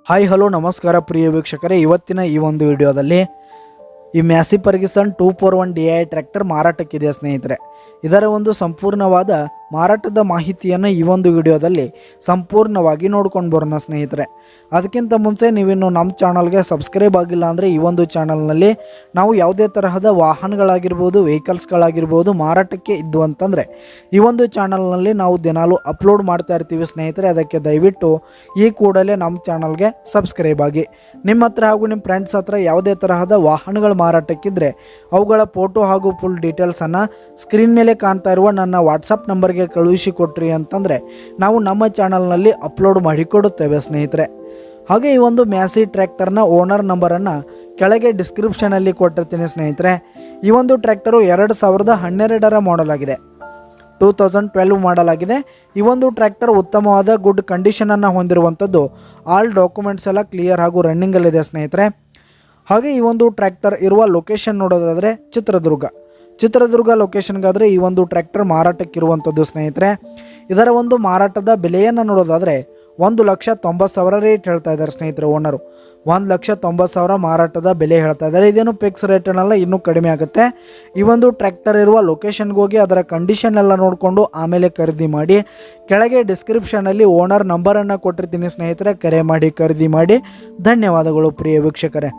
Hi hello ನಮಸ್ಕಾರ ಪ್ರಿಯ ವೀಕ್ಷಕರೇ, ಇವತ್ತಿನ ಈ ಒಂದು ವಿಡಿಯೋದಲ್ಲಿ ಈ ಮ್ಯಾಸಿ ಫರ್ಗ್ಯೂಸನ್ 241 DI ಟ್ರ್ಯಾಕ್ಟರ್ ಮಾರಾಟಕ್ಕಿದೆ ಸ್ನೇಹಿತರೆ. ಇದರ ಒಂದು ಸಂಪೂರ್ಣವಾದ ಮಾರಾಟದ ಮಾಹಿತಿಯನ್ನು ಈ ಒಂದು ವಿಡಿಯೋದಲ್ಲಿ ಸಂಪೂರ್ಣವಾಗಿ ನೋಡ್ಕೊಂಡು ಬರೋಣ ಸ್ನೇಹಿತರೆ. ಅದಕ್ಕಿಂತ ಮುಂಚೆ ನೀವಿನ್ನು ನಮ್ಮ ಚಾನಲ್ಗೆ ಸಬ್ಸ್ಕ್ರೈಬ್ ಆಗಿಲ್ಲ ಅಂದರೆ ಈ ಒಂದು ಚಾನಲ್ನಲ್ಲಿ ನಾವು ಯಾವುದೇ ತರಹದ ವಾಹನಗಳಾಗಿರ್ಬೋದು, ವೆಹಿಕಲ್ಸ್ಗಳಾಗಿರ್ಬೋದು ಮಾರಾಟಕ್ಕೆ ಇದ್ದು ಅಂತಂದರೆ ಈ ಒಂದು ಚಾನಲ್ನಲ್ಲಿ ನಾವು ದಿನಾಲೂ ಅಪ್ಲೋಡ್ ಮಾಡ್ತಾ ಇರ್ತೀವಿ ಸ್ನೇಹಿತರೆ. ಅದಕ್ಕೆ ದಯವಿಟ್ಟು ಈ ಕೂಡಲೇ ನಮ್ಮ ಚಾನಲ್ಗೆ ಸಬ್ಸ್ಕ್ರೈಬ್ ಆಗಿ. ನಿಮ್ಮ ಹತ್ರ ಹಾಗೂ ನಿಮ್ಮ ಫ್ರೆಂಡ್ಸ್ ಹತ್ರ ಯಾವುದೇ ತರಹದ ವಾಹನಗಳು ಮಾರಾಟಕ್ಕಿದ್ರೆ ಅವುಗಳ ಫೋಟೋ ಹಾಗೂ ಫುಲ್ ಡೀಟೇಲ್ಸನ್ನು ಸ್ಕ್ರೀನ್ ಮೇಲೆ ಕಾಣ್ತಾ ಇರುವ ನನ್ನ ವಾಟ್ಸಪ್ ನಂಬರ್ಗೆ ಕಳುಹಿಸಿ ಕೊಟ್ರಿ ಅಂತಂದರೆ ನಾವು ನಮ್ಮ ಚಾನಲ್ನಲ್ಲಿ ಅಪ್ಲೋಡ್ ಮಾಡಿಕೊಡುತ್ತೇವೆ ಸ್ನೇಹಿತರೆ. ಹಾಗೆ ಈ ಒಂದು ಮ್ಯಾಸಿ ಟ್ರ್ಯಾಕ್ಟರ್ನ ಓನರ್ ನಂಬರನ್ನು ಕೆಳಗೆ ಡಿಸ್ಕ್ರಿಪ್ಷನಲ್ಲಿ ಕೊಟ್ಟಿರ್ತೀನಿ ಸ್ನೇಹಿತರೆ. ಈ ಒಂದು ಟ್ರ್ಯಾಕ್ಟರು 2012ರ ಮಾಡೆಲ್ ಆಗಿದೆ, 2012 ಮಾಡಲ್ ಆಗಿದೆ. ಈ ಒಂದು ಟ್ರ್ಯಾಕ್ಟರ್ ಉತ್ತಮವಾದ ಗುಡ್ ಕಂಡೀಷನನ್ನು ಹೊಂದಿರುವಂಥದ್ದು. ಆಲ್ ಡಾಕ್ಯುಮೆಂಟ್ಸ್ ಎಲ್ಲ ಕ್ಲಿಯರ್ ಹಾಗೂ ರನ್ನಿಂಗಲ್ಲಿದೆ ಸ್ನೇಹಿತರೆ. ಹಾಗೆ ಈ ಒಂದು ಟ್ರ್ಯಾಕ್ಟರ್ ಇರುವ ಲೊಕೇಶನ್ ನೋಡೋದಾದರೆ ಚಿತ್ರದುರ್ಗ ಲೊಕೇಶನ್ಗಾದರೆ ಈ ಒಂದು ಟ್ರ್ಯಾಕ್ಟರ್ ಮಾರಾಟಕ್ಕಿರುವಂಥದ್ದು ಸ್ನೇಹಿತರೆ. ಇದರ ಒಂದು ಮಾರಾಟದ ಬೆಲೆಯನ್ನು ನೋಡೋದಾದರೆ 1,90,000 ರೇಟ್ ಹೇಳ್ತಾ ಇದ್ದಾರೆ ಸ್ನೇಹಿತರೆ. ಓನರು 1,90,000 ಮಾರಾಟದ ಬೆಲೆ ಹೇಳ್ತಾ ಇದ್ದಾರೆ. ಇದೇನು ಫಿಕ್ಸ್ ರೇಟ್ ಅನ್ನಲ್ಲ, ಇನ್ನೂ ಕಡಿಮೆ ಆಗುತ್ತೆ. ಈ ಒಂದು ಟ್ರ್ಯಾಕ್ಟರ್ ಇರುವ ಲೊಕೇಶನ್ಗೆ ಹೋಗಿ ಅದರ ಕಂಡೀಷನ್ ಎಲ್ಲ ನೋಡಿಕೊಂಡು ಆಮೇಲೆ ಖರೀದಿ ಮಾಡಿ. ಕೆಳಗೆ ಡಿಸ್ಕ್ರಿಪ್ಷನಲ್ಲಿ ಓನರ್ ನಂಬರನ್ನು ಕೊಟ್ಟಿರ್ತೀನಿ ಸ್ನೇಹಿತರೆ, ಕರೆ ಮಾಡಿ ಖರೀದಿ ಮಾಡಿ. ಧನ್ಯವಾದಗಳು ಪ್ರಿಯ ವೀಕ್ಷಕರೇ.